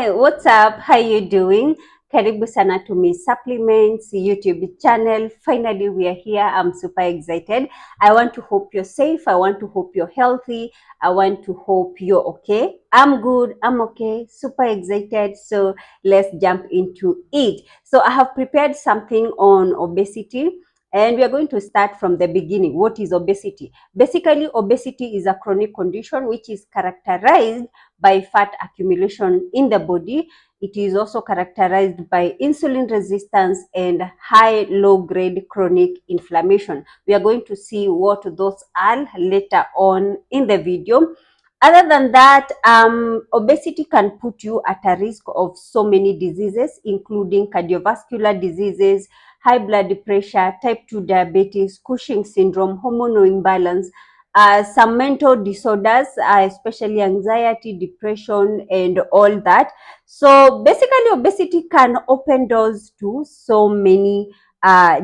Hi, what's up? How you doing? Karibu sana to me supplements YouTube channel. Finally, we are here. I'm super excited. I want to hope you're safe. I want to hope you're healthy. I want to hope you're okay. I'm good. I'm okay. Super excited. So let's jump into it. So I have prepared something on obesity. And we are going to start from the beginning. What is obesity? Basically, obesity is a chronic condition which is characterized by fat accumulation in the body. It is also characterized by insulin resistance and high low-grade chronic inflammation. We are going to see what those are later on in the video. Other than that, obesity can put you at a risk of so many diseases, including cardiovascular diseases, high blood pressure, type 2 diabetes, Cushing syndrome, hormonal imbalance, some mental disorders, especially anxiety, depression, and all that. So basically, obesity can open doors to so many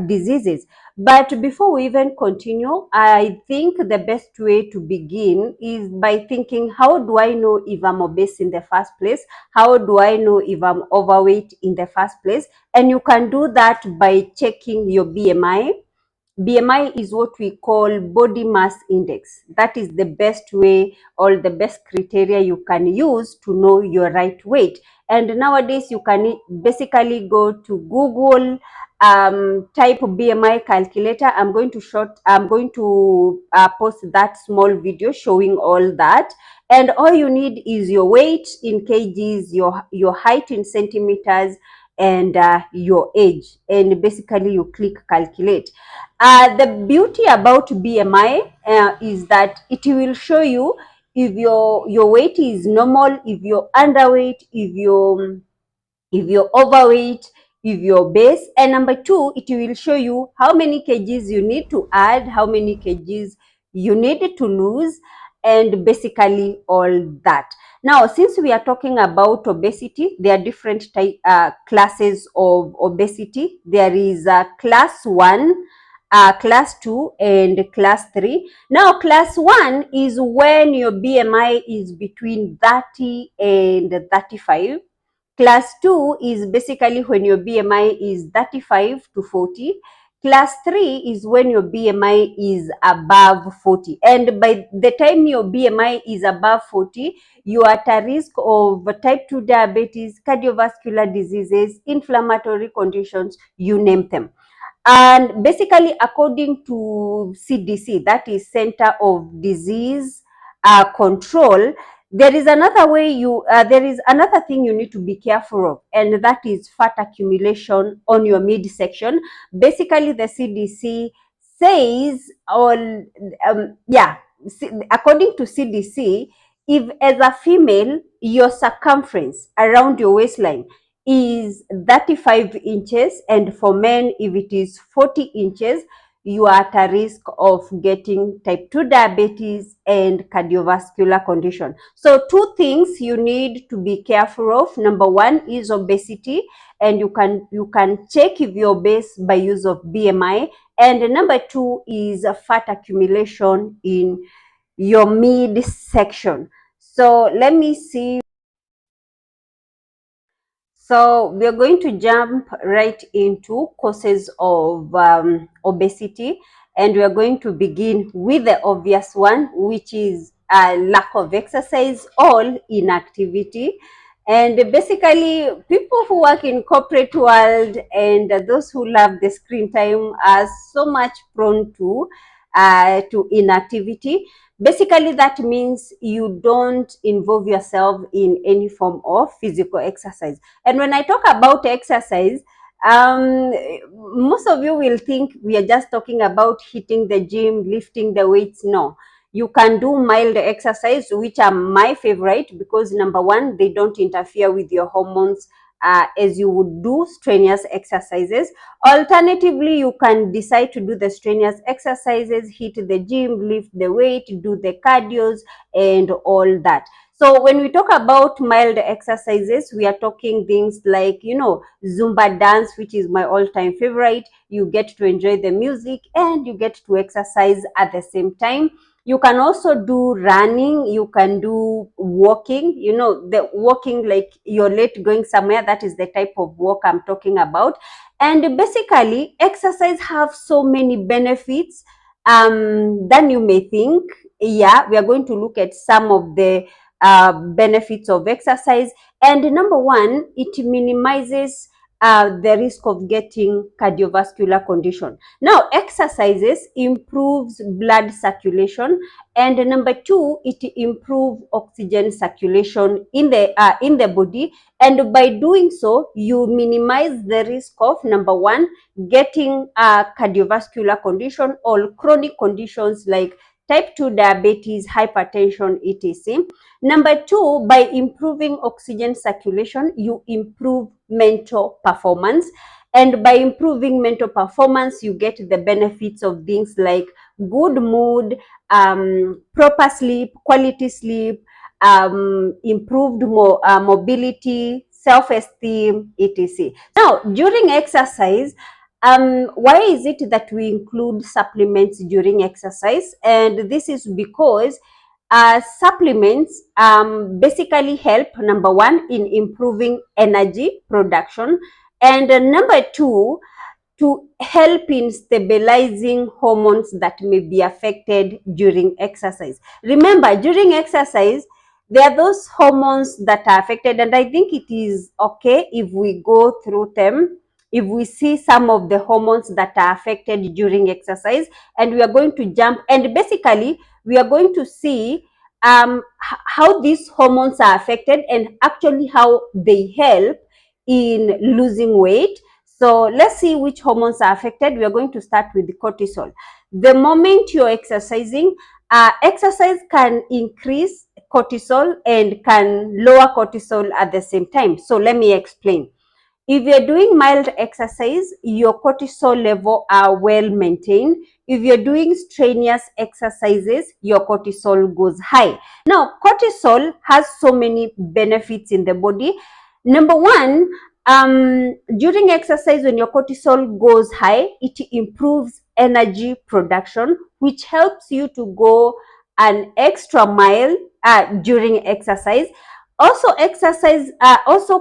diseases. But before we even continue, I think the best way to begin is by thinking, how do I know if I'm obese in the first place? How do I know if I'm overweight in the first place? And you can do that by checking your BMI. BMI is what we call body mass index. That is the best way or the best criteria you can use to know your right weight. And nowadays you can basically go to Google, type BMI calculator. I'm going to post that small video showing all that. And all you need is your weight in kgs, your height in centimeters, and your age. And basically you click calculate. The beauty about BMI is that it will show you if your weight is normal, if you're underweight, if you're overweight, if you're obese. And number two, it will show you how many kgs you need to add, how many kgs you need to lose, and basically all that. Now, since we are talking about obesity, there are different classes of obesity. There is class 1, class 2, and class 3. Now, class 1 is when your BMI is between 30 and 35. Class 2 is basically when your BMI is 35 to 40. Class 3 is when your BMI is above 40. And by the time your BMI is above 40, you are at a risk of type 2 diabetes, cardiovascular diseases, inflammatory conditions, you name them. And basically, according to CDC, that is Center of Disease Control, there is another thing you need to be careful of, and that is fat accumulation on your midsection. Basically, the CDC says, according to CDC, if as a female, your circumference around your waistline is 35 inches, and for men, if it is 40 inches, you are at a risk of getting type 2 diabetes and cardiovascular condition. So two things you need to be careful of. Number one is obesity, and you can check if you're obese by use of BMI. And number two is fat accumulation in your midsection. So let me see. So we are going to jump right into causes of obesity, and we are going to begin with the obvious one, which is lack of exercise or inactivity. And basically, people who work in corporate world and those who love the screen time are so much prone to inactivity. Basically, that means you don't involve yourself in any form of physical exercise. And when I talk about exercise, most of you will think we are just talking about hitting the gym, lifting the weights. No, you can do mild exercise, which are my favorite because number one, they don't interfere with your hormones as you would do strenuous exercises. Alternatively, you can decide to do the strenuous exercises, hit the gym, lift the weight, do the cardios, and all that. So when we talk about mild exercises, we are talking things like, Zumba dance, which is my all-time favorite. You get to enjoy the music and you get to exercise at the same time. You can also do running, you can do walking, the walking like you're late going somewhere. That is the type of walk I'm talking about. And basically, exercise have so many benefits than you may think. Yeah, we are going to look at some of the benefits of exercise. And number one, it minimizes the risk of getting cardiovascular condition. Now, exercises improves blood circulation, and number two, it improves oxygen circulation in the body. And by doing so, you minimize the risk of, number one, getting a cardiovascular condition or chronic conditions like type 2 diabetes, hypertension, etc. Number two, by improving oxygen circulation, you improve mental performance. And by improving mental performance, you get the benefits of things like good mood, proper sleep, quality sleep, improved mobility, self-esteem, etc. Now, during exercise, why is it that we include supplements during exercise? And this is because supplements basically help, number one, in improving energy production, and number two, to help in stabilizing hormones that may be affected during exercise. Remember, during exercise, there are those hormones that are affected, and I think it is okay if we go through them, if we see some of the hormones that are affected during exercise, and we are going to jump, and basically, we are going to see how these hormones are affected and actually how they help in losing weight. So let's see which hormones are affected. We are going to start with the cortisol. The moment you're exercising, exercise can increase cortisol and can lower cortisol at the same time. So let me explain. If you're doing mild exercise, your cortisol level are well maintained. If you're doing strenuous exercises, your cortisol goes high. Now, cortisol has so many benefits in the body. Number one, during exercise, when your cortisol goes high, it improves energy production, which helps you to go an extra mile during exercise. Also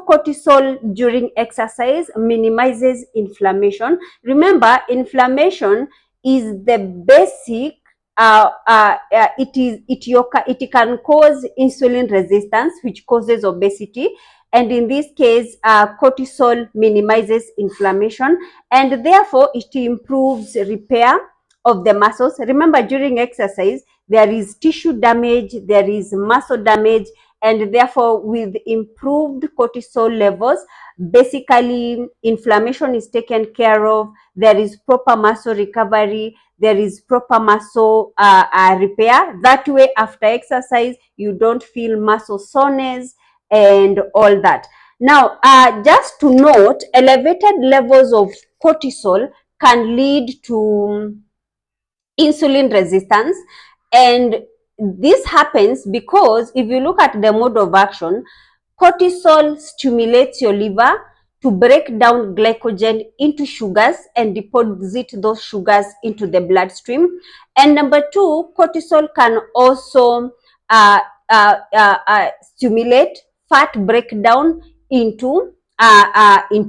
cortisol during exercise minimizes inflammation. Remember, inflammation is the basic it can cause insulin resistance, which causes obesity. And in this case, cortisol minimizes inflammation, and therefore it improves repair of the muscles. Remember, during exercise, there is tissue damage, there is muscle damage, and therefore with improved cortisol levels, basically inflammation is taken care of, there is proper muscle recovery, there is proper muscle repair. That way, after exercise, you don't feel muscle soreness and all that. Now, just to note, elevated levels of cortisol can lead to insulin resistance, and this happens because if you look at the mode of action, cortisol stimulates your liver to break down glycogen into sugars and deposit those sugars into the bloodstream. And number two, cortisol can also stimulate fat breakdown into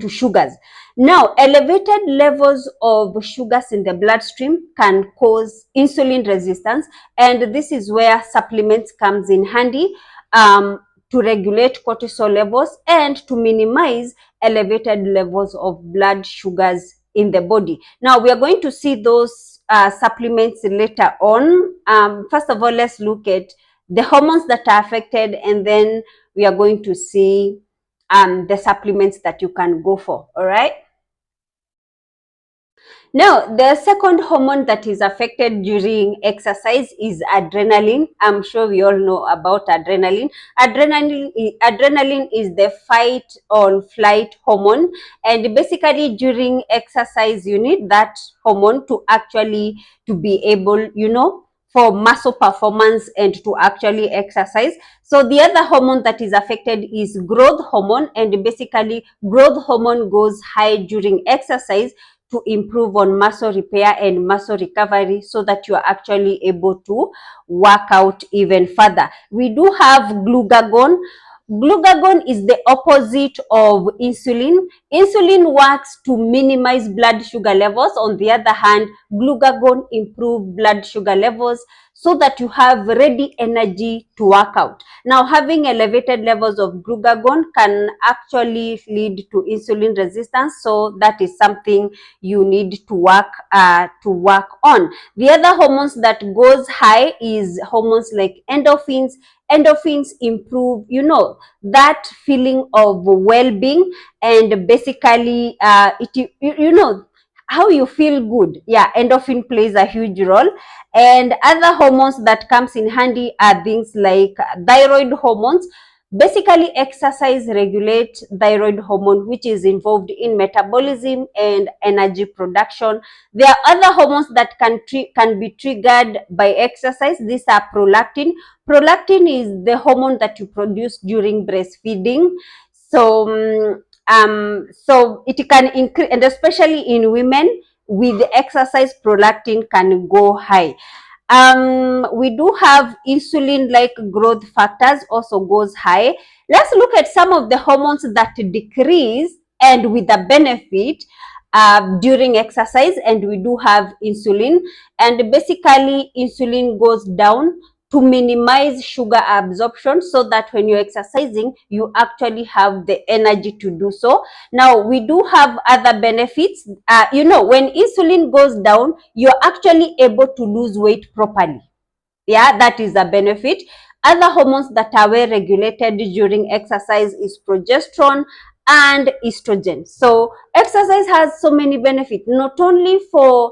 sugars. Now, elevated levels of sugars in the bloodstream can cause insulin resistance, and this is where supplements comes in handy to regulate cortisol levels and to minimize elevated levels of blood sugars in the body. Now, we are going to see those supplements later on. First of all, let's look at the hormones that are affected, and then we are going to see the supplements that you can go for. All right. Now, the second hormone that is affected during exercise is adrenaline. I'm sure we all know about adrenaline. Adrenaline is the fight or flight hormone, and basically during exercise, you need that hormone to be able, for muscle performance and to actually exercise. So the other hormone that is affected is growth hormone, and basically growth hormone goes high during exercise to improve on muscle repair and muscle recovery so that you are actually able to work out even further. We do have glucagon. Glucagon is the opposite of insulin. Insulin works to minimize blood sugar levels. On the other hand, glucagon improves blood sugar levels so that you have ready energy to work out. Now, having elevated levels of glucagon can actually lead to insulin resistance, so that is something you need to work on. The other hormones that goes high is hormones like endorphins. Endorphins improve, that feeling of well-being, and basically how you feel good. Yeah, endorphin plays a huge role. And other hormones that comes in handy are things like thyroid hormones. Basically, exercise regulates thyroid hormone, which is involved in metabolism and energy production. There are other hormones that can be triggered by exercise. These are prolactin. Prolactin is the hormone that you produce during breastfeeding. So it can increase, and especially in women with exercise, prolactin can go high. We do have insulin like growth factors also goes high. Let's look at some of the hormones that decrease and with a benefit during exercise. And we do have insulin, and basically insulin goes down to minimize sugar absorption, so that when you're exercising, you actually have the energy to do so. Now, we do have other benefits. When insulin goes down, you're actually able to lose weight properly. Yeah, that is a benefit. Other hormones that are well regulated during exercise is progesterone and estrogen. So exercise has so many benefits, not only for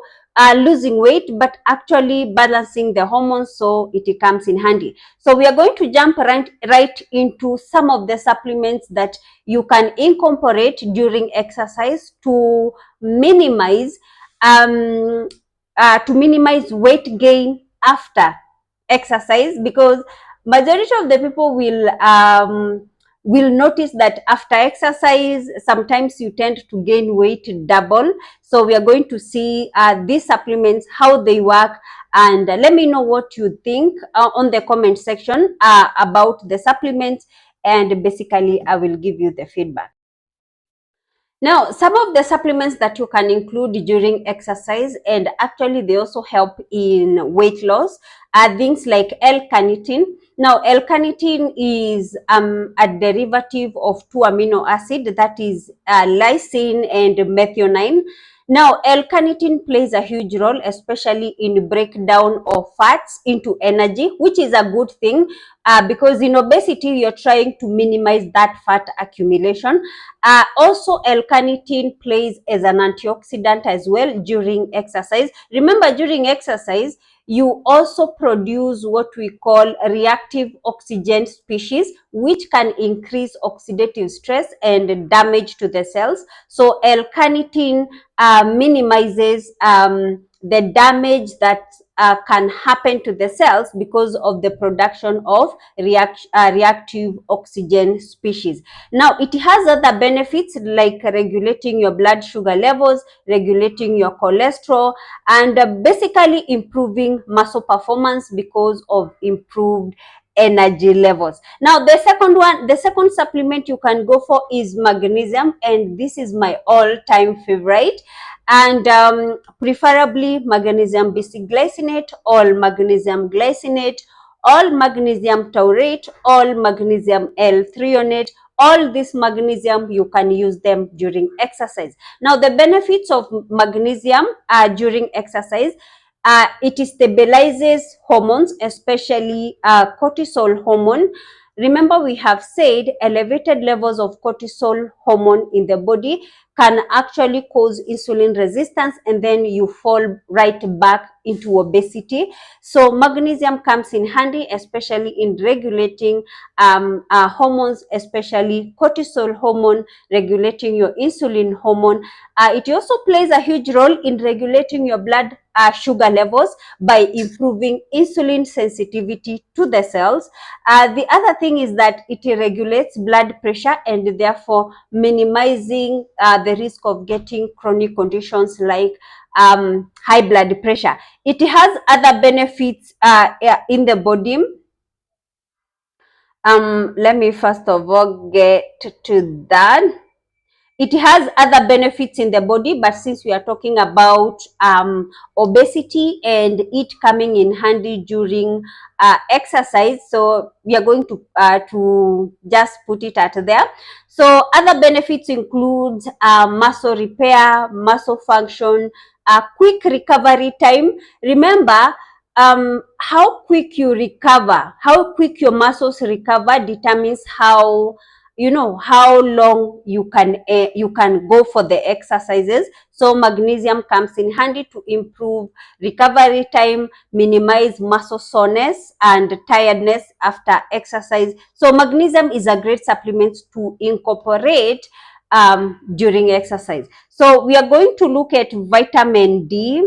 losing weight, but actually balancing the hormones, so it comes in handy. So we are going to jump right into some of the supplements that you can incorporate during exercise to minimize weight gain after exercise, because majority of the people will notice that after exercise sometimes you tend to gain weight double. So we are going to see these supplements, how they work, and let me know what you think on the comment section about the supplements, and basically I will give you the feedback. Now, some of the supplements that you can include during exercise, and actually they also help in weight loss, are things like L-carnitine. Now, L-carnitine is a derivative of two amino acid, that is lysine and methionine. Now, L-carnitine plays a huge role, especially in breakdown of fats into energy, which is a good thing because in obesity, you're trying to minimize that fat accumulation. Also, L-carnitine plays as an antioxidant as well during exercise. Remember, during exercise, you also produce what we call reactive oxygen species, which can increase oxidative stress and damage to the cells. So L-carnitine minimizes the damage that can happen to the cells because of the production of reactive oxygen species. Now, it has other benefits like regulating your blood sugar levels, regulating your cholesterol, and basically improving muscle performance because of improved energy levels. Now, the second supplement you can go for is magnesium, and this is my all-time favorite. And preferably magnesium bisglycinate, or magnesium glycinate, all magnesium taurate, all magnesium L-threonate. All this magnesium, you can use them during exercise. Now, the benefits of magnesium during exercise, it stabilizes hormones, especially cortisol hormone. Remember, we have said elevated levels of cortisol hormone in the body can actually cause insulin resistance, and then you fall right back into obesity. So magnesium comes in handy, especially in regulating hormones, especially cortisol hormone, regulating your insulin hormone. It also plays a huge role in regulating your blood sugar levels by improving insulin sensitivity to the cells. The other thing is that it regulates blood pressure and therefore minimizing the risk of getting chronic conditions like high blood pressure. It has other benefits in the body. Let me first of all get to that. It has other benefits in the body, but since we are talking about obesity and it coming in handy during exercise, so we are going to just put it at there. So other benefits include muscle repair, muscle function, quick recovery time. Remember, how quick you recover, how quick your muscles recover determines how, you know, how long you can go for the exercises. So magnesium comes in handy to improve recovery time, minimize muscle soreness and tiredness after exercise. So magnesium is a great supplement to incorporate during exercise. So we are going to look at vitamin D.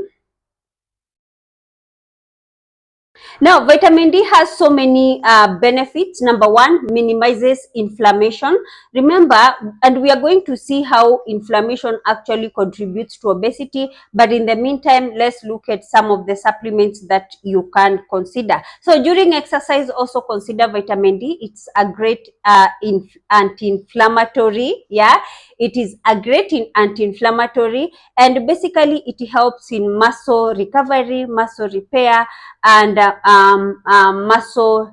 Now, vitamin D has so many benefits. Number one, minimizes inflammation. Remember, and we are going to see how inflammation actually contributes to obesity. But in the meantime, let's look at some of the supplements that you can consider. So during exercise, also consider vitamin D. It's a great anti-inflammatory. Yeah, it is a great anti-inflammatory, and basically it helps in muscle recovery, muscle repair, and muscle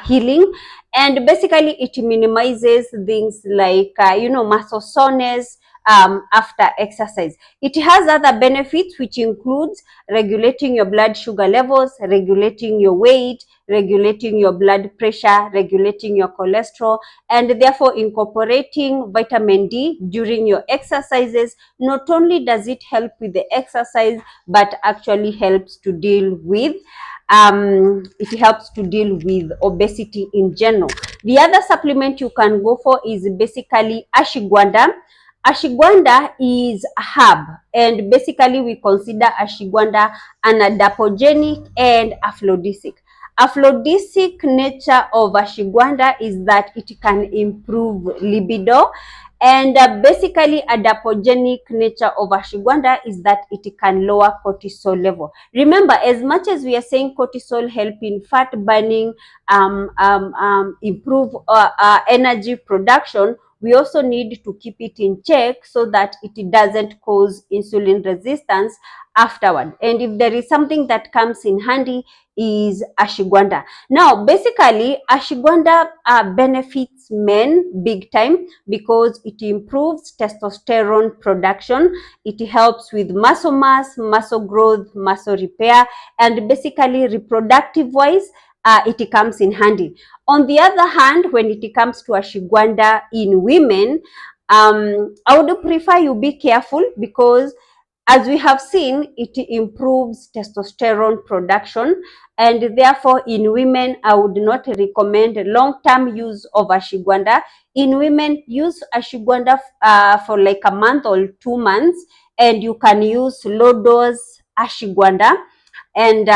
healing. And basically it minimizes things like muscle soreness after exercise. It has other benefits, which includes regulating your blood sugar levels, regulating your weight, regulating your blood pressure, regulating your cholesterol, and therefore incorporating vitamin D during your exercises. Not only does it help with the exercise, but actually helps to deal with obesity in general. The other supplement you can go for is basically ashwagandha. Ashwagandha is a herb, and basically we consider ashwagandha an adaptogenic and aphrodisiac. Aphrodisiac nature of ashwagandha is that it can improve libido, and basically adaptogenic nature of ashwagandha is that it can lower cortisol level. Remember, as much as we are saying cortisol help in fat burning, improve energy production, we also need to keep it in check so that it doesn't cause insulin resistance afterward. And if there is something that comes in handy, is ashwagandha. Now, basically, ashwagandha benefits men big time because it improves testosterone production. It helps with muscle mass, muscle growth, muscle repair, and basically reproductive wise, it comes in handy. On the other hand, when it comes to ashwagandha in women, I would prefer you be careful because, as we have seen, it improves testosterone production, and therefore in women, I would not recommend long-term use of ashwagandha. In women, use ashwagandha for like a month or 2 months, and you can use low-dose ashwagandha, and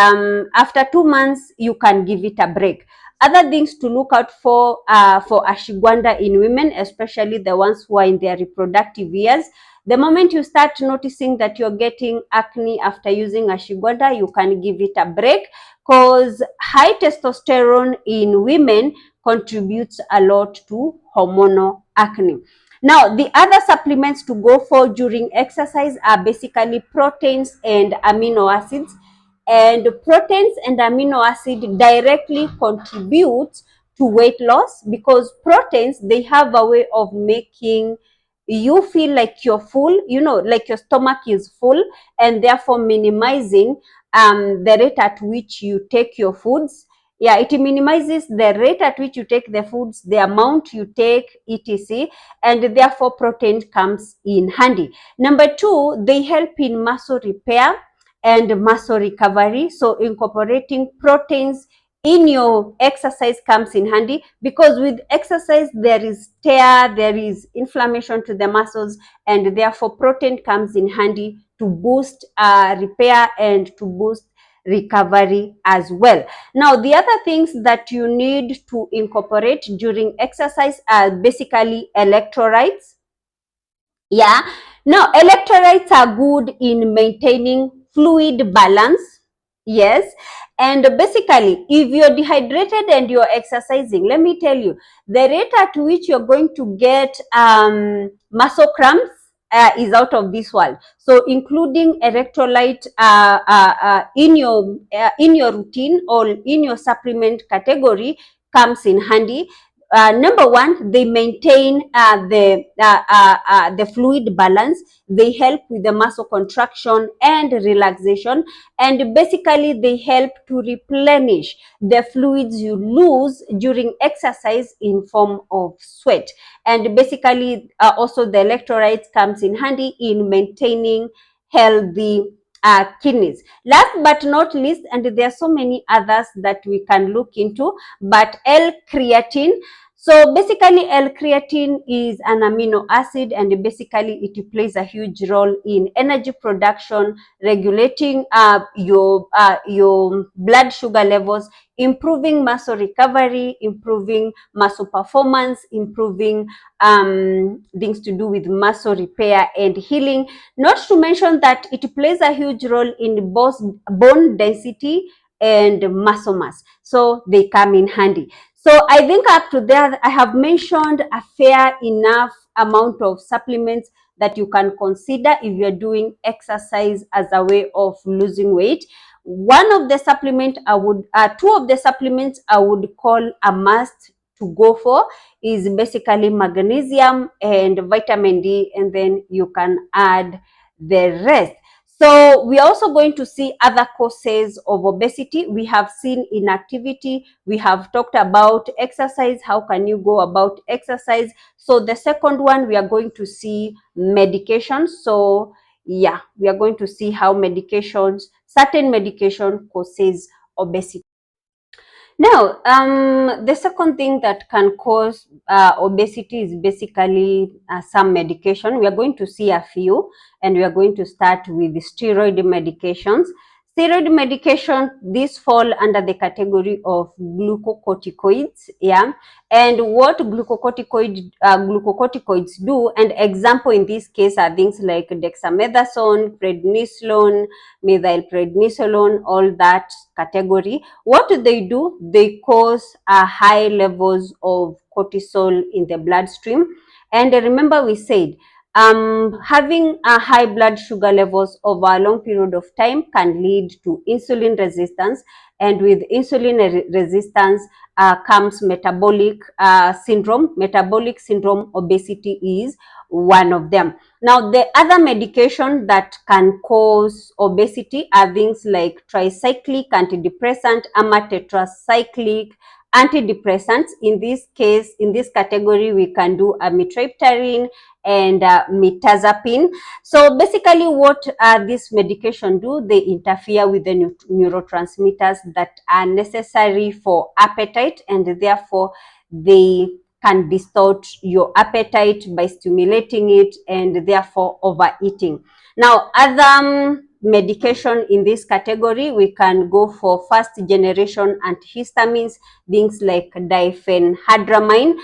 after 2 months, you can give it a break. Other things to look out for ashwagandha in women, especially the ones who are in their reproductive years. The moment you start noticing that you're getting acne after using ashwagandha, you can give it a break because high testosterone in women contributes a lot to hormonal acne. Now, the other supplements to go for during exercise are basically proteins and amino acids. And proteins and amino acid directly contribute to weight loss because proteins, they have a way of making you feel like you're full, like your stomach is full, and therefore minimizing the rate at which you take your foods. Yeah, it minimizes the rate at which you take the foods, the amount you take, etc. And therefore protein comes in handy. Number two, they help in muscle repair and muscle recovery. So incorporating proteins in your exercise comes in handy because with exercise there is tear, there is inflammation to the muscles, and therefore protein comes in handy to boost repair and to boost recovery as well. Now, the other things that you need to incorporate during exercise are basically electrolytes. Yeah. Now, electrolytes are good in maintaining fluid balance. Yes. And basically, if you're dehydrated and you're exercising, let me tell you, the rate at which you're going to get muscle cramps is out of this world. So, including electrolyte in your routine or in your supplement category comes in handy. Number one, they maintain the fluid balance. They help with the muscle contraction and relaxation, and basically they help to replenish the fluids you lose during exercise in form of sweat. And basically, also the electrolytes comes in handy in maintaining healthy kidneys. Last but not least, and there are so many others that we can look into, but L-creatine. So basically, L-creatine is an amino acid, and basically it plays a huge role in energy production, regulating your blood sugar levels, improving muscle recovery, improving muscle performance, improving things to do with muscle repair and healing. Not to mention that it plays a huge role in both bone density and muscle mass. So they come in handy. So I think up to there, I have mentioned a fair enough amount of supplements that you can consider if you're doing exercise as a way of losing weight. One of the supplement two of the supplements I would call a must to go for is basically magnesium and vitamin D, and then you can add the rest. So we are also going to see other causes of obesity. We have seen inactivity. We have talked about exercise. How can you go about exercise? So the second one, we are going to see medications. So yeah, we are going to see how certain medication causes obesity. Now, the second thing that can cause obesity is basically some medication. We are going to see a few, and we are going to start with the steroid medications. Steroid medication, these fall under the category of glucocorticoids, yeah. And what glucocorticoids do, and example in this case are things like dexamethasone, prednisolone, methylprednisolone, all that category. What do? They cause high levels of cortisol in the bloodstream. And remember we said, having a high blood sugar levels over a long period of time can lead to insulin resistance, and with insulin resistance comes metabolic syndrome. Metabolic syndrome, obesity is one of them. Now, the other medication that can cause obesity are things like tricyclic antidepressant, tetracyclic antidepressants. In this case, in this category, we can do amitriptyline and mirtazapine. So basically what this medication do, they interfere with the neurotransmitters that are necessary for appetite, and therefore they can distort your appetite by stimulating it and therefore overeating. Now, other medication in this category, we can go for first generation antihistamines, things like diphenhydramine.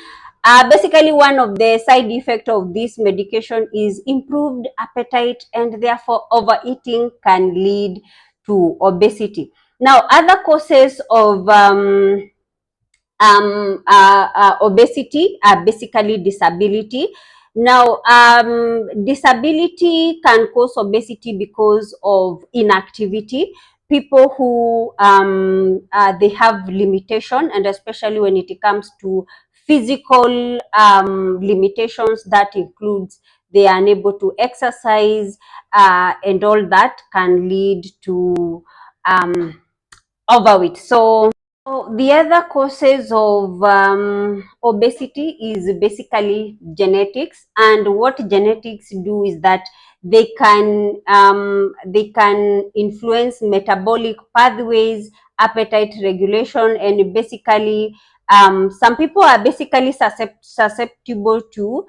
Basically, one of the side effects of this medication is improved appetite, and therefore overeating can lead to obesity. Now, other causes of obesity are basically disability. Now, disability can cause obesity because of inactivity. People who they have limitation, and especially when it comes to physical limitations, that includes they are unable to exercise, and all that can lead to overweight. So the other causes of obesity is basically genetics, and what genetics do is that they can influence metabolic pathways, appetite regulation, and basically Some people are basically susceptible to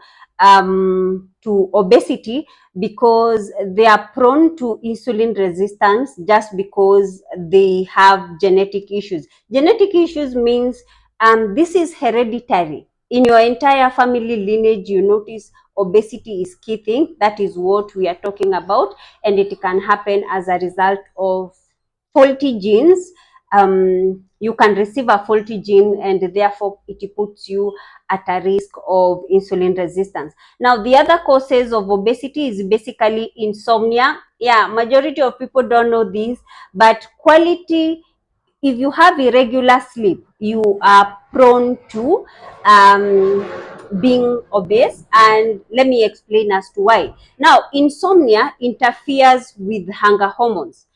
obesity because they are prone to insulin resistance just because they have genetic issues. Genetic issues means this is hereditary. In your entire family lineage, you notice obesity is key thing. That is what we are talking about, and it can happen as a result of faulty genes. You can receive a faulty gene, and therefore it puts you at a risk of insulin resistance. Now, the other causes of obesity is basically insomnia. Yeah, majority of people don't know this, but quality, if you have irregular sleep, you are prone to being obese. And let me explain as to why. Now, insomnia interferes with hunger hormones.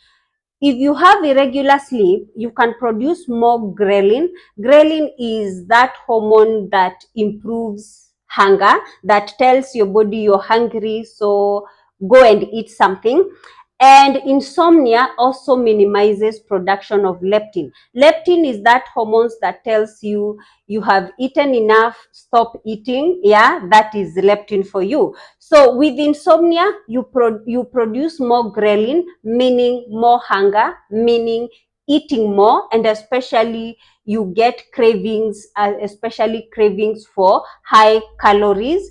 If you have irregular sleep, you can produce more ghrelin. Ghrelin is that hormone that improves hunger, that tells your body you're hungry, so go and eat something. And insomnia also minimizes production of leptin. Leptin is that hormone that tells you you have eaten enough, stop eating. Yeah, that is leptin for you. So with insomnia, you produce more ghrelin, meaning more hunger, meaning eating more, and especially you get cravings, especially cravings for high calories.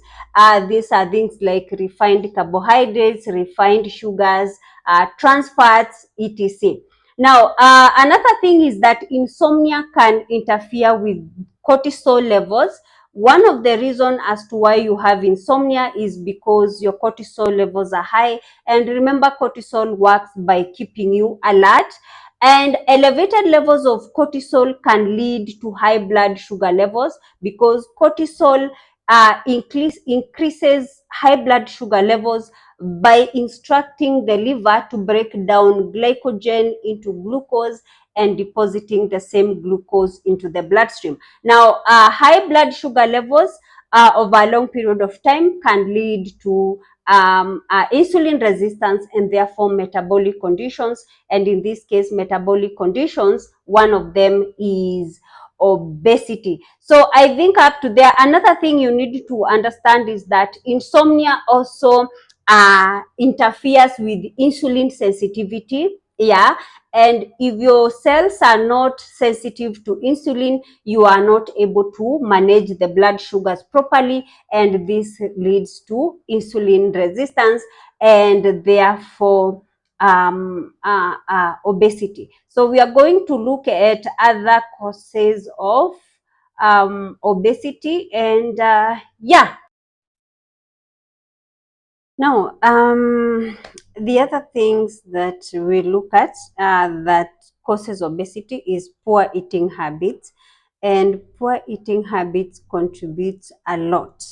These are things like refined carbohydrates, refined sugars, trans fats, etc. Now, another thing is that insomnia can interfere with cortisol levels. One of the reasons as to why you have insomnia is because your cortisol levels are high. And remember, cortisol works by keeping you alert. And elevated levels of cortisol can lead to high blood sugar levels, because cortisol increases high blood sugar levels by instructing the liver to break down glycogen into glucose and depositing the same glucose into the bloodstream. Now, high blood sugar levels over a long period of time can lead to insulin resistance and therefore metabolic conditions. And in this case, metabolic conditions, one of them is obesity. So I think up to there, another thing you need to understand is that insomnia also interferes with insulin sensitivity. Yeah, and if your cells are not sensitive to insulin, you are not able to manage the blood sugars properly, and this leads to insulin resistance and therefore obesity. So we are going to look at other causes of obesity, and yeah. Now, the other things that we look at that causes obesity is poor eating habits, and poor eating habits contribute a lot.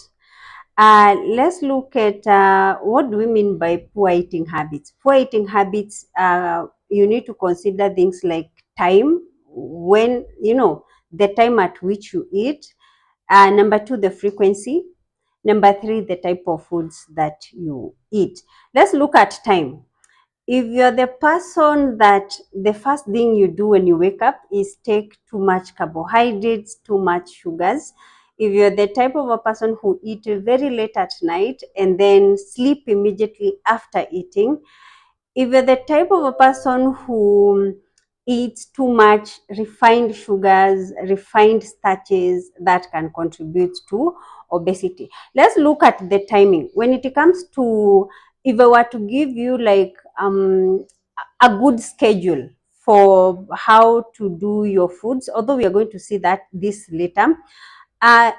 Let's look at what do we mean by poor eating habits. Poor eating habits, you need to consider things like time, when, the time at which you eat. Number two, the frequency. Number three, the type of foods that you eat. Let's look at time. If you're the person that the first thing you do when you wake up is take too much carbohydrates, too much sugars, if you're the type of a person who eat very late at night and then sleep immediately after eating, if you're the type of a person who eats too much refined sugars, refined starches, that can contribute to obesity. Let's look at the timing. When it comes to, if I were to give you like a good schedule for how to do your foods, although we are going to see that this later, uh,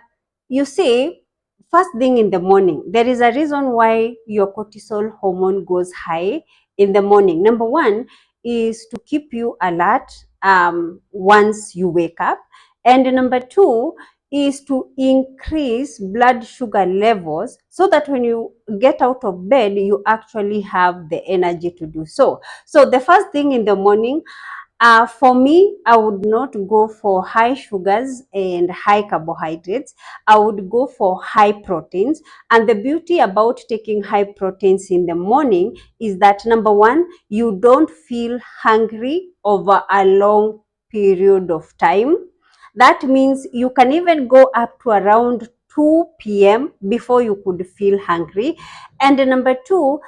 you see, first thing in the morning, there is a reason why your cortisol hormone goes high in the morning. Number one is to keep you alert once you wake up. And number two is to increase blood sugar levels so that when you get out of bed, you actually have the energy to do so. So the first thing in the morning, for me, I would not go for high sugars and high carbohydrates. I would go for high proteins. And the beauty about taking high proteins in the morning is that, number one, you don't feel hungry over a long period of time. That means you can even go up to around 2 p.m. before you could feel hungry. And number two,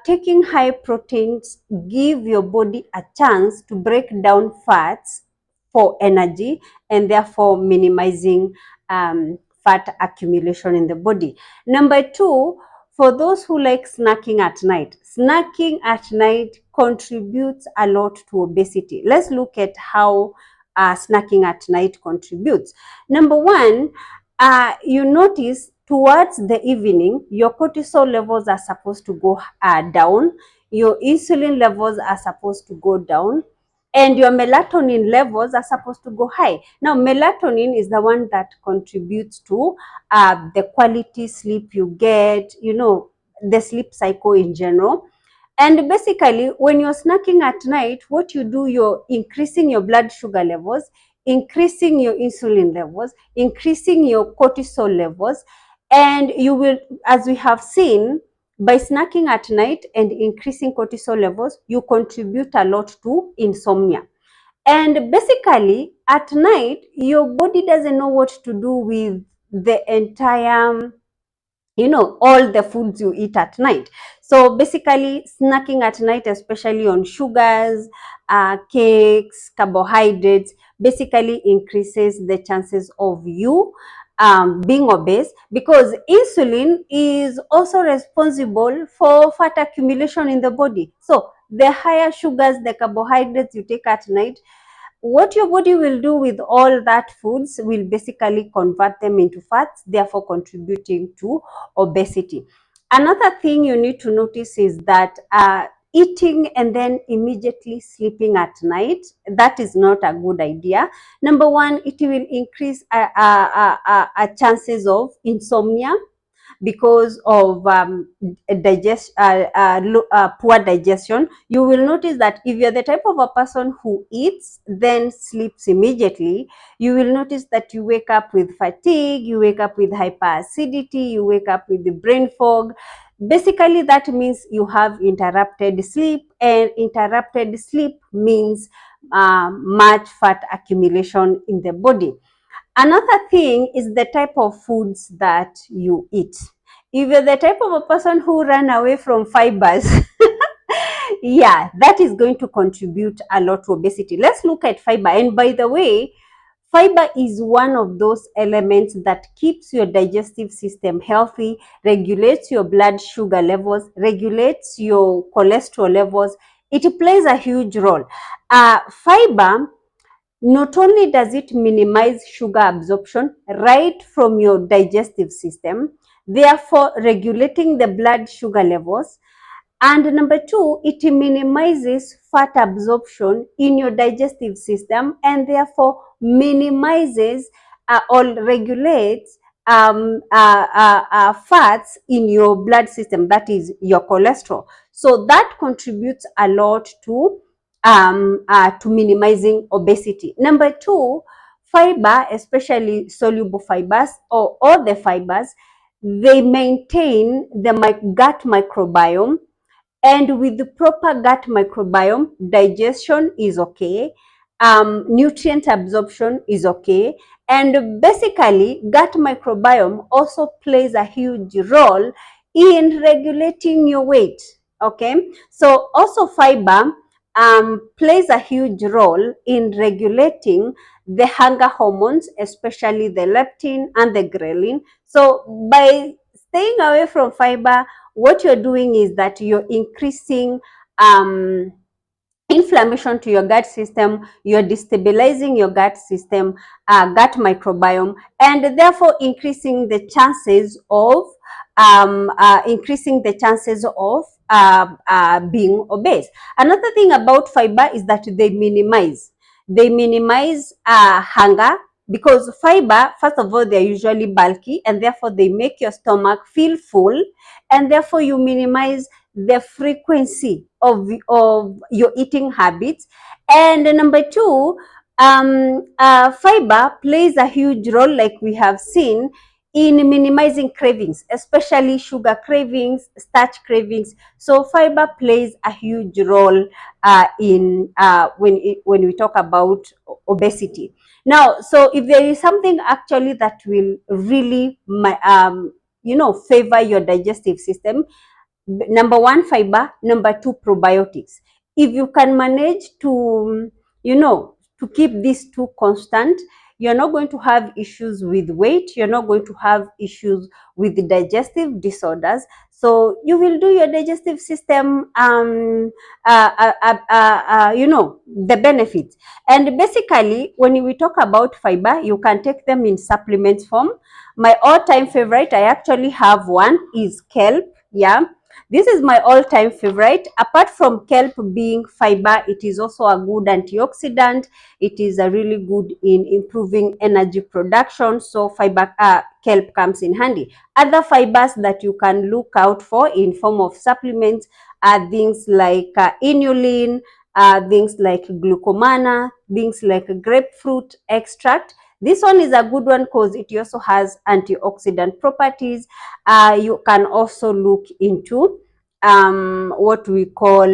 taking high proteins give your body a chance to break down fats for energy, and therefore minimizing fat accumulation in the body. Number two, for those who like snacking at night contributes a lot to obesity. Let's look at how snacking at night contributes. Number one, you notice towards the evening, your cortisol levels are supposed to go down, your insulin levels are supposed to go down, and your melatonin levels are supposed to go high. Now, melatonin is the one that contributes to the quality sleep you get, the sleep cycle in general. And basically, when you're snacking at night, what you do, you're increasing your blood sugar levels, increasing your insulin levels, increasing your cortisol levels, and you will, as we have seen, by snacking at night and increasing cortisol levels, you contribute a lot to insomnia. And basically, at night, your body doesn't know what to do with the entire, all the foods you eat at night. So basically, snacking at night, especially on sugars, cakes, carbohydrates, basically increases the chances of you being obese, because insulin is also responsible for fat accumulation in the body. So the higher sugars, the carbohydrates you take at night, what your body will do with all that foods will basically convert them into fats, therefore contributing to obesity. Another thing you need to notice is that eating and then immediately sleeping at night, that is not a good idea. Number one, it will increase chances of insomnia because of poor digestion. You will notice that if you're the type of a person who eats then sleeps immediately, you will notice that you wake up with fatigue, you wake up with hyperacidity, you wake up with the brain fog. Basically, that means you have interrupted sleep, and interrupted sleep means much fat accumulation in the body. Another thing is the type of foods that you eat. If you're the type of a person who run away from fibers, yeah, that is going to contribute a lot to obesity. Let's look at fiber. And by the way, fiber is one of those elements that keeps your digestive system healthy, regulates your blood sugar levels, regulates your cholesterol levels. It plays a huge role. Fiber, not only does it minimize sugar absorption right from your digestive system, therefore regulating the blood sugar levels, and number two, it minimizes fat absorption in your digestive system, and therefore minimizes or regulates fats in your blood system, that is your cholesterol. So that contributes a lot to minimizing obesity. Number two, fiber, especially soluble fibers or all the fibers, they maintain the gut microbiome, and with the proper gut microbiome, digestion is okay, nutrient absorption is okay, and basically gut microbiome also plays a huge role in regulating your weight. Okay, so also fiber plays a huge role in regulating the hunger hormones, especially the leptin and the ghrelin. So by staying away from fiber, what you're doing is that you're increasing inflammation to your gut system, you're destabilizing your gut system, gut microbiome, and therefore increasing the chances of being obese. Another thing about fiber is that they minimize hunger, because fiber, first of all, they're usually bulky, and therefore they make your stomach feel full, and therefore you minimize the frequency of your eating habits. And number two, fiber plays a huge role, like we have seen, in minimizing cravings, especially sugar cravings, starch cravings. So fiber plays a huge role in when we talk about obesity. Now, so if there is something actually that will really favor your digestive system, number one, fiber. Number two, probiotics. If you can manage to, to keep these two constant, you're not going to have issues with weight. You're not going to have issues with the digestive disorders. So you will do your digestive system, the benefits. And basically, when we talk about fiber, you can take them in supplements form. My all-time favorite, I actually have one, is kelp. Yeah, this is my all-time favorite. Apart from kelp being fiber, it is also a good antioxidant. It is a really good in improving energy production. So fiber, kelp comes in handy. Other fibers that you can look out for in form of supplements are things like inulin, things like glucomana, things like grapefruit extract. This one is a good one because it also has antioxidant properties. You can also look into what we call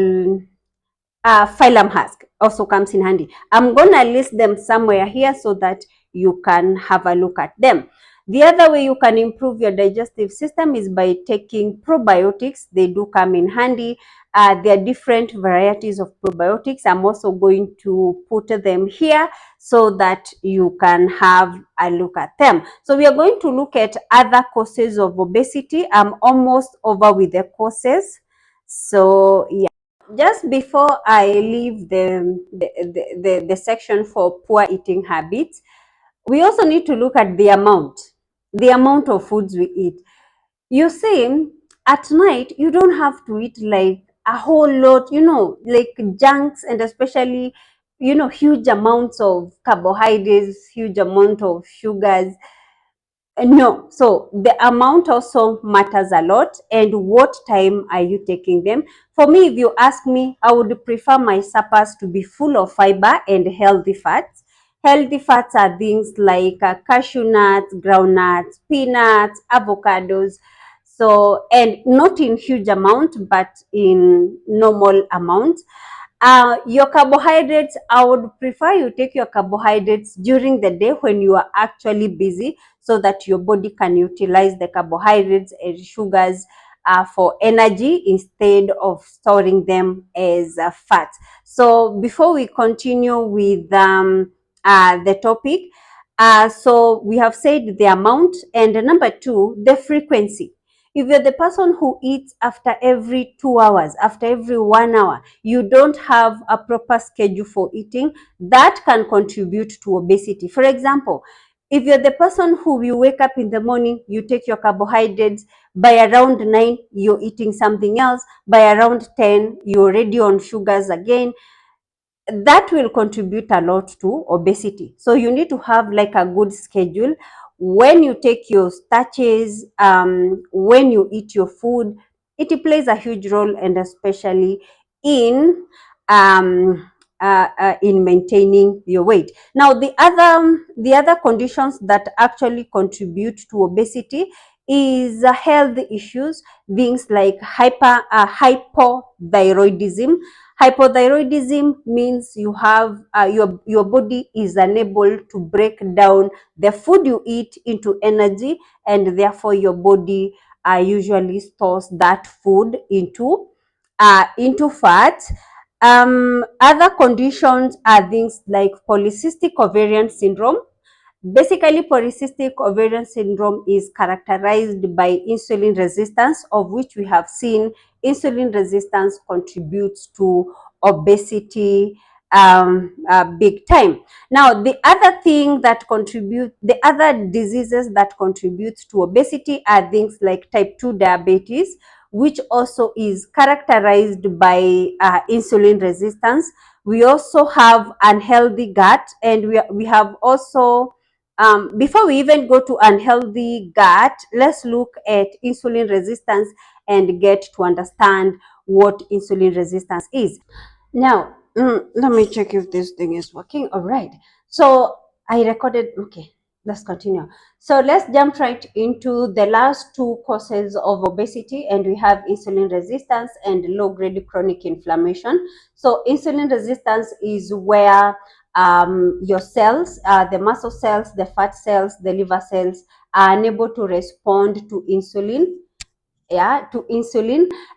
phylum husk, also comes in handy. I'm going to list them somewhere here so that you can have a look at them. The other way you can improve your digestive system is by taking probiotics. They do come in handy. There are different varieties of probiotics. I'm also going to put them here so that you can have a look at them. So we are going to look at other causes of obesity. I'm almost over with the causes. So yeah. Just before I leave the section for poor eating habits, we also need to look at the amount of foods we eat. You see, at night, you don't have to eat like a whole lot, like junks, and especially, huge amounts of carbohydrates, huge amount of sugars. No, so the amount also matters a lot, and what time are you taking them? For me, if you ask me, I would prefer my suppers to be full of fiber and healthy fats. Healthy fats are things like cashew nuts, groundnuts, peanuts, avocados. So, and not in huge amount, but in normal amounts. Your carbohydrates, I would prefer you take your carbohydrates during the day when you are actually busy, so that your body can utilize the carbohydrates and sugars for energy instead of storing them as fats. So before we continue with the topic, so we have said the amount, and number two, the frequency. If you're the person who eats after every 2 hours, after every 1 hour, you don't have a proper schedule for eating, that can contribute to obesity. For example, if you're the person who will wake up in the morning, you take your carbohydrates, by around 9, you're eating something else, by around 10, you're already on sugars again, that will contribute a lot to obesity. So you need to have like a good schedule when you take your starches, when you eat your food. It plays a huge role, and especially in in maintaining your weight. Now, the other conditions that actually contribute to obesity is health issues, things like hypothyroidism. Hypothyroidism means you have your body is unable to break down the food you eat into energy, and therefore your body usually stores that food into fat. Other conditions are things like polycystic ovarian syndrome. Basically, polycystic ovarian syndrome is characterized by insulin resistance, of which we have seen insulin resistance contributes to obesity big time. Now, the other diseases that contribute to obesity are things like type 2 diabetes, which also is characterized by insulin resistance. We also have unhealthy gut, and we have also before we even go to unhealthy gut, let's look at insulin resistance and get to understand what insulin resistance is. Now, let me check if this thing is working. All right. So I recorded. Okay. let's continue. So let's jump right into the last two causes of obesity, and we have insulin resistance and low-grade chronic inflammation. So insulin resistance is where your cells, the muscle cells, the fat cells, the liver cells, are unable to respond to insulin,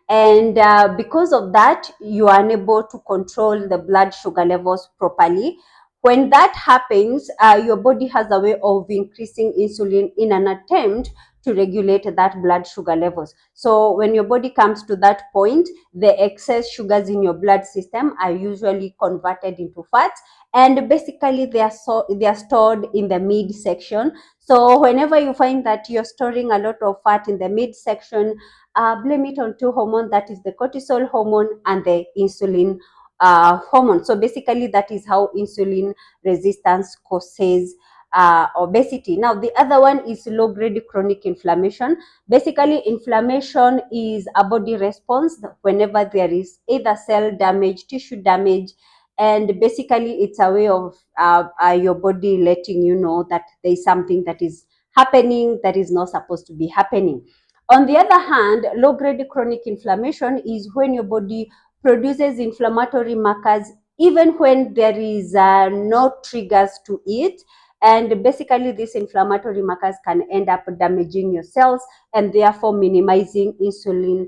and because of that you are unable to control the blood sugar levels properly. When that happens, your body has a way of increasing insulin in an attempt to regulate that blood sugar levels. So when your body comes to that point, the excess sugars in your blood system are usually converted into fats, and basically they are stored in the midsection. So whenever you find that you're storing a lot of fat in the midsection, blame it on two hormones, that is the cortisol hormone and the insulin hormone. So basically that is how insulin resistance causes obesity. Now the other one is low grade chronic inflammation. Basically inflammation is a body response whenever there is either cell damage, tissue damage, and basically it's a way of your body letting you know that there is something that is happening that is not supposed to be happening. On the other hand, low-grade chronic inflammation is when your body produces inflammatory markers even when there is no triggers to it. And basically, these inflammatory markers can end up damaging your cells and therefore minimizing insulin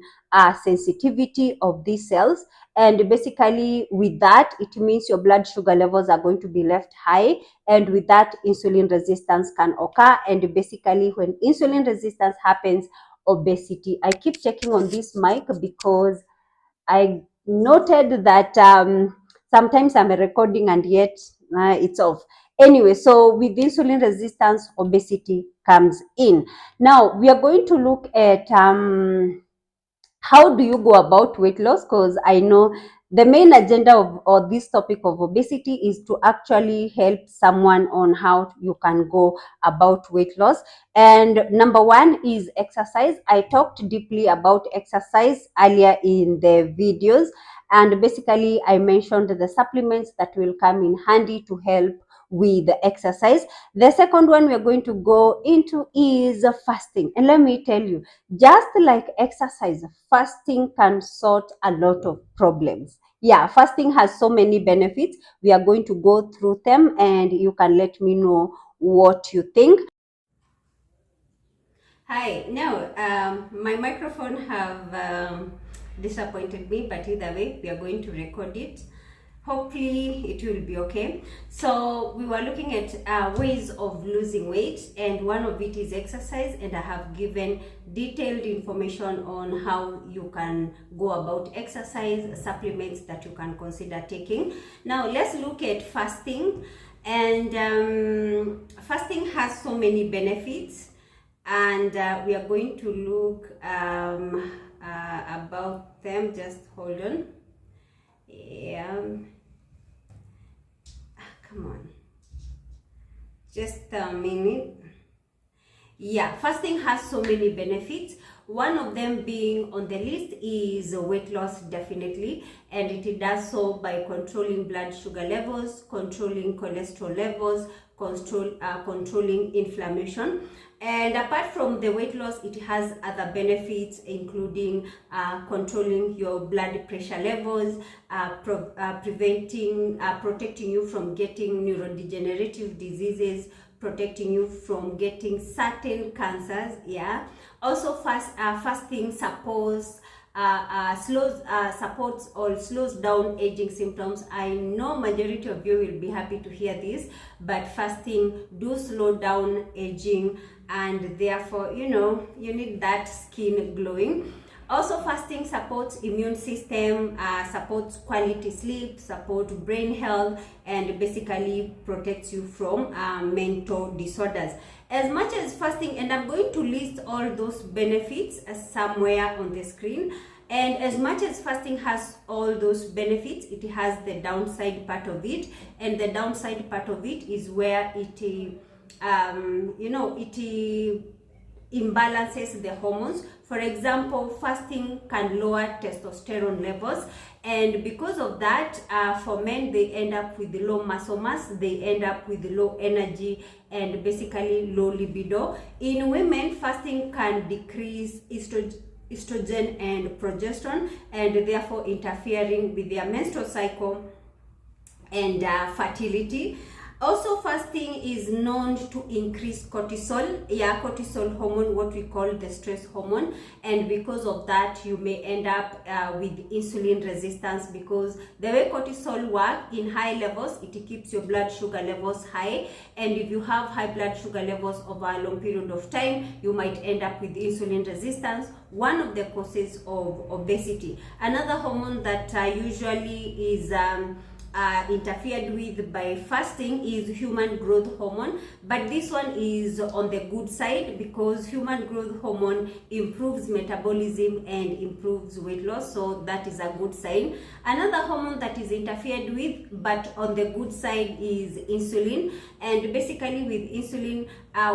sensitivity of these cells. And basically, with that, it means your blood sugar levels are going to be left high. And with that, insulin resistance can occur. And basically, when insulin resistance happens, obesity. I keep checking on this mic because I noted that sometimes I'm recording and yet it's off. Anyway, so with insulin resistance, obesity comes in. Now, we are going to look at how do you go about weight loss, because I know the main agenda of this topic of obesity is to actually help someone on how you can go about weight loss. And number one is exercise. I talked deeply about exercise earlier in the videos, and basically I mentioned the supplements that will come in handy to help with the exercise. The second one we're going to go into is fasting, and let me tell you, just like exercise, fasting can sort a lot of problems. Yeah, fasting has so many benefits. We are going to go through them and you can let me know what you think. Hi, now my microphone have disappointed me, but either way, we are going to record it. Hopefully it will be okay. So we were looking at ways of losing weight, and one of it is exercise, and I have given detailed information on how you can go about exercise, supplements that you can consider taking. Now let's look at fasting. And fasting has so many benefits, and we are going to look about them. Just hold on. Yeah, come on, just a minute. Yeah, fasting has so many benefits. One of them being on the list is weight loss, definitely, and it does so by controlling blood sugar levels, controlling cholesterol levels, controlling inflammation. And apart from the weight loss, it has other benefits, including controlling your blood pressure levels, protecting you from getting neurodegenerative diseases, protecting you from getting certain cancers. Yeah, also fasting supports supports or slows down aging symptoms. I know majority of you will be happy to hear this, but fasting do slow down aging, and therefore you need that skin glowing. Also, fasting supports immune system, supports quality sleep, supports brain health, and basically protects you from mental disorders. As much as fasting, and I'm going to list all those benefits somewhere on the screen, and as much as fasting has all those benefits, it has the downside part of it, and the downside part of it is where it imbalances the hormones. For example, fasting can lower testosterone levels, and because of that, for men, they end up with low muscle mass, they end up with low energy, and basically low libido. In women, fasting can decrease estrogen and progesterone, and therefore interfering with their menstrual cycle and fertility. Also, fasting is known to increase cortisol, cortisol hormone, what we call the stress hormone, and because of that, you may end up with insulin resistance, because the way cortisol works in high levels, it keeps your blood sugar levels high, and if you have high blood sugar levels over a long period of time, you might end up with insulin resistance, one of the causes of obesity. Another hormone that usually is interfered with by fasting is human growth hormone, but this one is on the good side, because human growth hormone improves metabolism and improves weight loss, so that is a good sign. Another hormone that is interfered with but on the good side is insulin, and basically with insulin,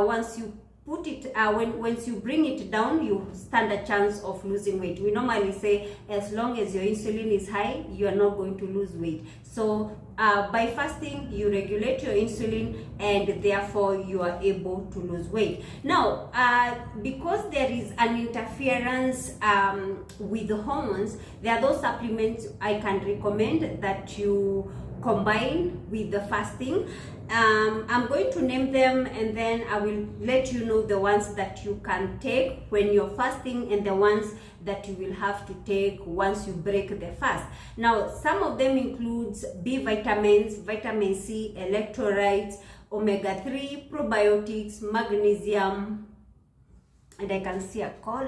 once you put it once you bring it down, you stand a chance of losing weight. We normally say as long as your insulin is high, you are not going to lose weight. So by fasting, you regulate your insulin, and therefore you are able to lose weight. Now, because there is an interference with the hormones, there are those supplements I can recommend that you combine with the fasting. I'm going to name them, and then I will let you know the ones that you can take when you're fasting and the ones that you will have to take once you break the fast. Now, some of them includes B vitamins, vitamin C, electrolytes, omega-3, probiotics, magnesium, and I can see a call.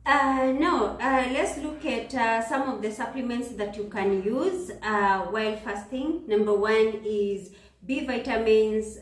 Let's look at some of the supplements that you can use while fasting. Number one is B vitamins,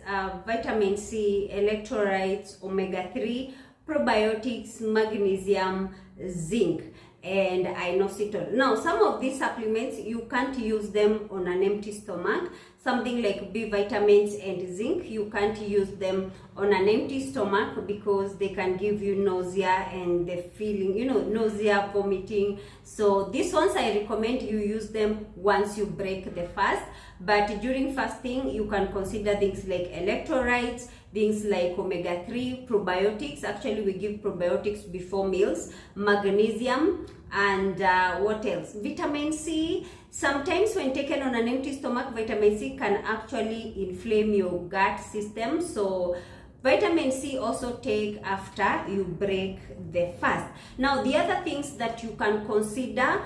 vitamin C, electrolytes, omega-3, probiotics, magnesium, zinc, and inositol. Now, some of these supplements, you can't use them on an empty stomach. Something like B vitamins and zinc, you can't use them on an empty stomach because they can give you nausea and the feeling, nausea, vomiting. So these ones, I recommend you use them once you break the fast. But during fasting, you can consider things like electrolytes, things like omega-3, probiotics. Actually, we give probiotics before meals, magnesium, and what else? Vitamin C. Sometimes when taken on an empty stomach, vitamin C can actually inflame your gut system. So vitamin C also take after you break the fast. Now, the other things that you can consider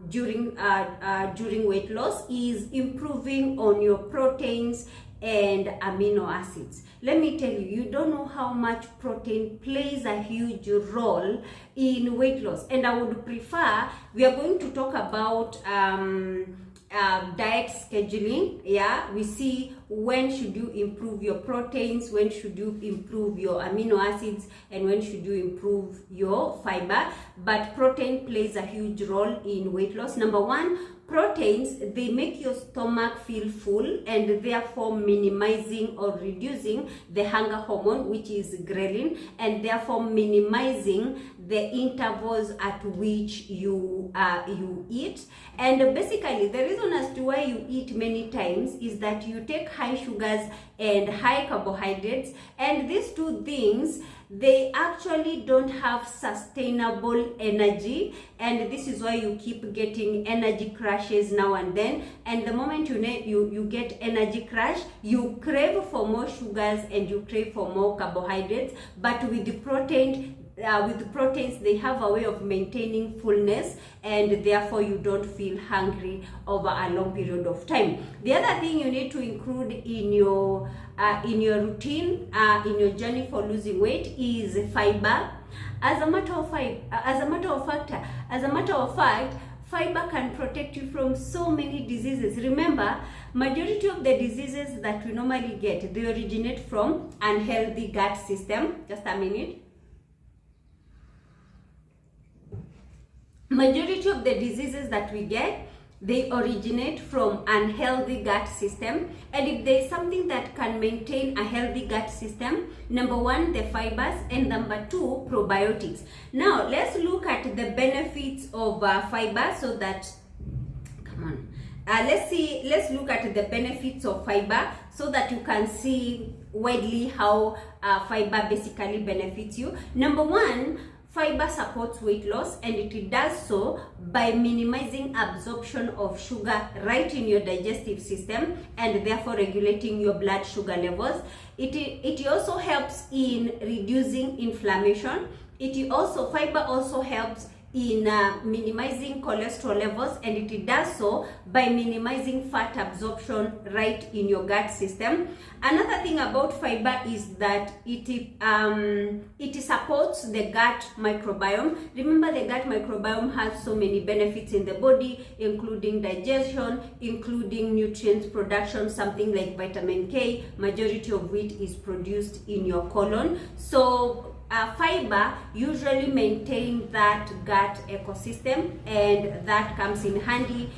during weight loss is improving on your proteins and amino acids. Let me tell you, you don't know how much protein plays a huge role in weight loss. And I would prefer, we are going to talk about diet scheduling. We see when should you improve your proteins, when should you improve your amino acids, and when should you improve your fiber. But protein plays a huge role in weight loss. Number one, proteins, they make your stomach feel full, and therefore minimizing or reducing the hunger hormone, which is ghrelin, and therefore minimizing the intervals at which you eat. And basically, the reason as to why you eat many times is that you take high sugars and high carbohydrates, and these two things, they actually don't have sustainable energy, and this is why you keep getting energy crashes now and then. And the moment you get energy crash, you crave for more sugars and you crave for more carbohydrates. But with the proteins, they have a way of maintaining fullness, and therefore you don't feel hungry over a long period of time. The other thing you need to include in your routine, in your journey for losing weight, is fiber. As a matter of fact, fiber can protect you from so many diseases. Remember, majority of the diseases that we normally get, they originate from unhealthy gut system. Just a minute. Majority of the diseases that we get They originate from unhealthy gut system, and if there is something that can maintain a healthy gut system, number one, the fibers, and number two, probiotics. Now let's look at the benefits of fiber, so that, come on, let's look at the benefits of fiber so that you can see widely how fiber basically benefits you. Number one, fiber supports weight loss, and it does so by minimizing absorption of sugar right in your digestive system, and therefore regulating your blood sugar levels. It also helps in reducing inflammation. Fiber also helps in minimizing cholesterol levels, and it does so by minimizing fat absorption right in your gut system. Another thing about fiber is that it supports the gut microbiome. Remember, the gut microbiome has so many benefits in the body, including digestion, including nutrients production, something like vitamin K, majority of which is produced in your colon. So fiber usually maintain that gut ecosystem, and that comes in handy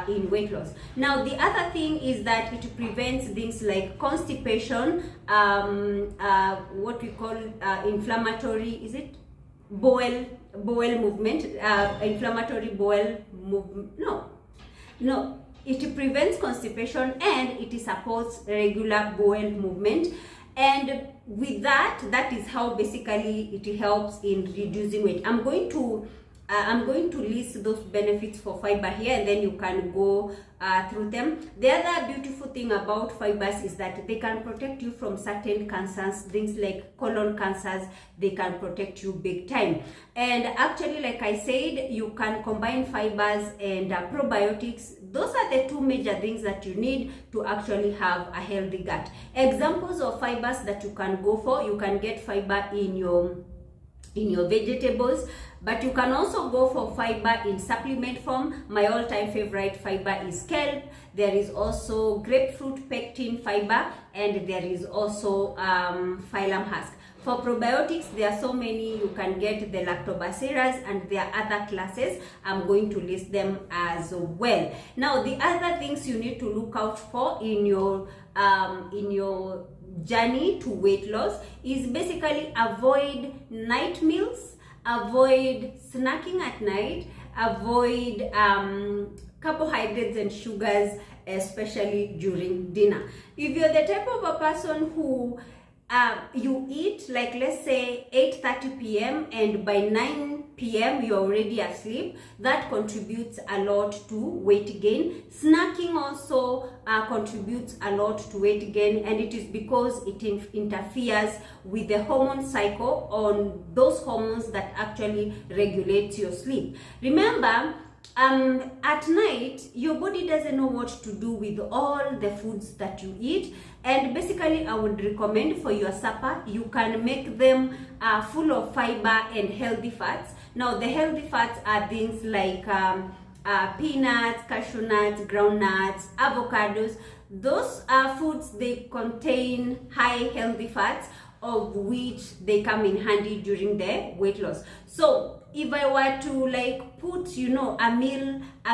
in weight loss. Now the other thing is that it prevents things like constipation, what we call inflammatory, is it bowel movement, inflammatory bowel movement, no, it prevents constipation, and it supports regular bowel movement. And with that is how basically it helps in reducing weight. I'm going to list those benefits for fiber here, and then you can go through them. The other beautiful thing about fibers is that they can protect you from certain cancers, things like colon cancers. They can protect you big time. And actually, like I said, you can combine fibers and probiotics. Those are the two major things that you need to actually have a healthy gut. Examples of fibers that you can go for: you can get fiber in your vegetables, but you can also go for fiber in supplement form. My all-time favorite fiber is kelp. There is also grapefruit pectin fiber, and there is also phylum husk. For probiotics, there are so many. You can get the lactobacillus, and there are other classes. I'm going to list them as well. Now, the other things you need to look out for in your journey to weight loss is basically avoid night meals, avoid snacking at night, avoid carbohydrates and sugars, especially during dinner. If you're the type of a person who you eat, like, let's say 8:30 p.m. and by 9 p.m. you're already asleep, that contributes a lot to weight gain. Snacking also contributes a lot to weight gain, and it is because it interferes with the hormone cycle, on those hormones that actually regulate your sleep. Remember, at night your body doesn't know what to do with all the foods that you eat, and basically I would recommend for your supper you can make them full of fiber and healthy fats. Now the healthy fats are things like peanuts, cashew nuts, groundnuts, avocados. Those foods, they contain high healthy fats, of which they come in handy during the weight loss. So if I were to like put, a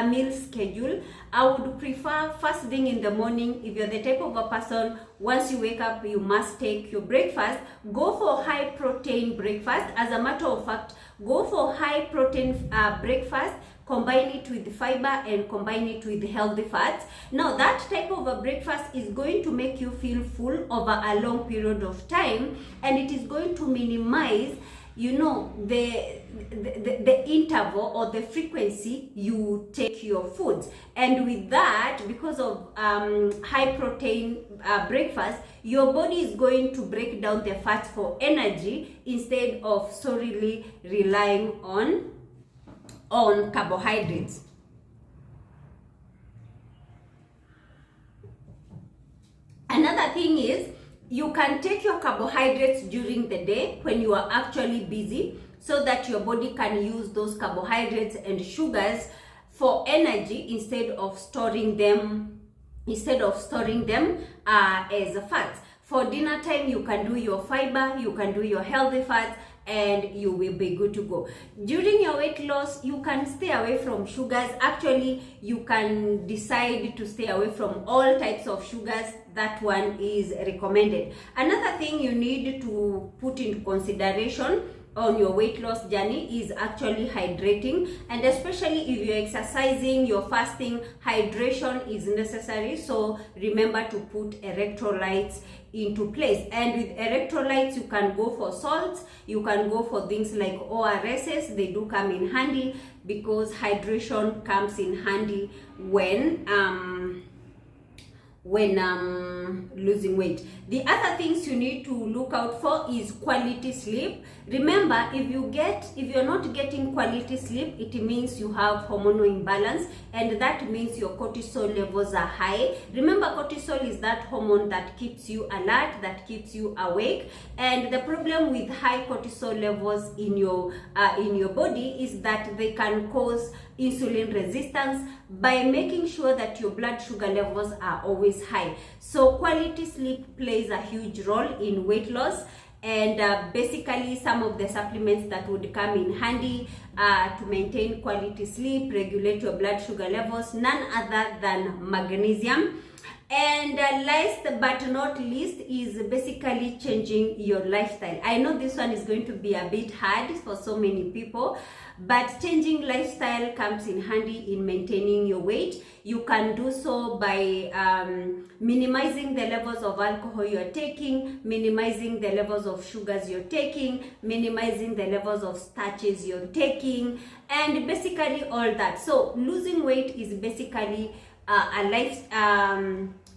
meal schedule, I would prefer first thing in the morning. If you're the type of a person, once you wake up, you must take your breakfast. Go for high protein breakfast. As a matter of fact, go for high protein breakfast. Combine it with fiber and combine it with healthy fats. Now that type of a breakfast is going to make you feel full over a long period of time, and it is going to minimize the interval or the frequency you take your foods. And with that, because of high protein breakfast, your body is going to break down the fats for energy instead of solely relying on carbohydrates. Another thing is, you can take your carbohydrates during the day when you are actually busy, so that your body can use those carbohydrates and sugars for energy instead of storing them as fats. For dinner time, you can do your fiber, you can do your healthy fats, and you will be good to go. During your weight loss, you can stay away from sugars. Actually, you can decide to stay away from all types of sugars. That one is recommended. Another thing you need to put in consideration on your weight loss journey is actually hydrating, and especially if you're exercising, you're fasting, hydration is necessary. So remember to put electrolytes into place. And with electrolytes, you can go for salts, you can go for things like ORSs. They do come in handy because hydration comes in handy when losing weight. The other things you need to look out for is quality sleep. Remember, if you're not getting quality sleep, it means you have hormonal imbalance, and that means your cortisol levels are high. Remember, cortisol is that hormone that keeps you alert, that keeps you awake. And the problem with high cortisol levels in your body is that they can cause insulin resistance by making sure that your blood sugar levels are always high. So quality sleep plays a huge role in weight loss. And basically, some of the supplements that would come in handy to maintain quality sleep, regulate your blood sugar levels, none other than magnesium. And last but not least is basically changing your lifestyle. I know this one is going to be a bit hard for so many people, but changing lifestyle comes in handy in maintaining your weight. You can do so by minimizing the levels of alcohol you're taking, minimizing the levels of sugars you're taking, minimizing the levels of starches you're taking, and basically all that. So losing weight is basically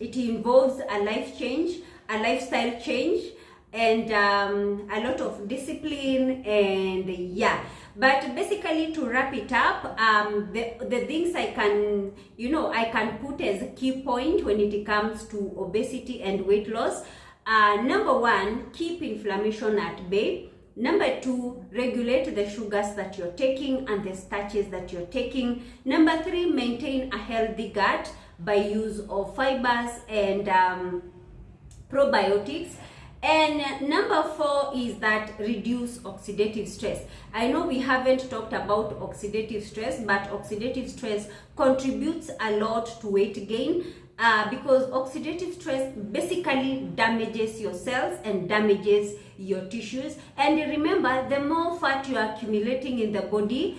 it involves a life change, a lifestyle change, and a lot of discipline, and yeah. But basically, to wrap it up, the things I can put as a key point when it comes to obesity and weight loss. Number one, keep inflammation at bay. Number two, regulate the sugars that you're taking and the starches that you're taking. Number three, maintain a healthy gut by use of fibers and probiotics. And number four is that reduce oxidative stress. I know we haven't talked about oxidative stress, but oxidative stress contributes a lot to weight gain. Because oxidative stress basically damages your cells and damages your tissues. And remember, the more fat you are accumulating in the body,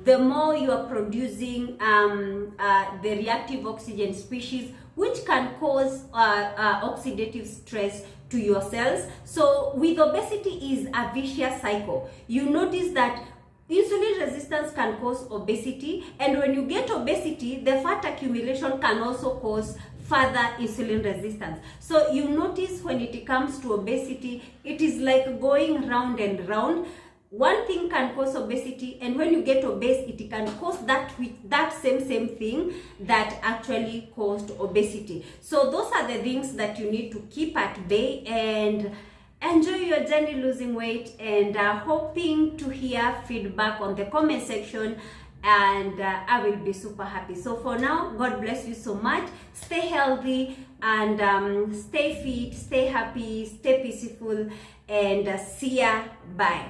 the more you are producing the reactive oxygen species, which can cause oxidative stress to your cells. So with obesity is a vicious cycle. You notice that insulin resistance can cause obesity, and when you get obesity, the fat accumulation can also cause further insulin resistance. So you notice when it comes to obesity, it is like going round and round. One thing can cause obesity, and when you get obese, it can cause that same thing that actually caused obesity. So those are the things that you need to keep at bay, and enjoy your journey losing weight, and hoping to hear feedback on the comment section, and I will be super happy. So for now, God bless you so much. Stay healthy, and stay fit, stay happy, stay peaceful, and see ya. Bye.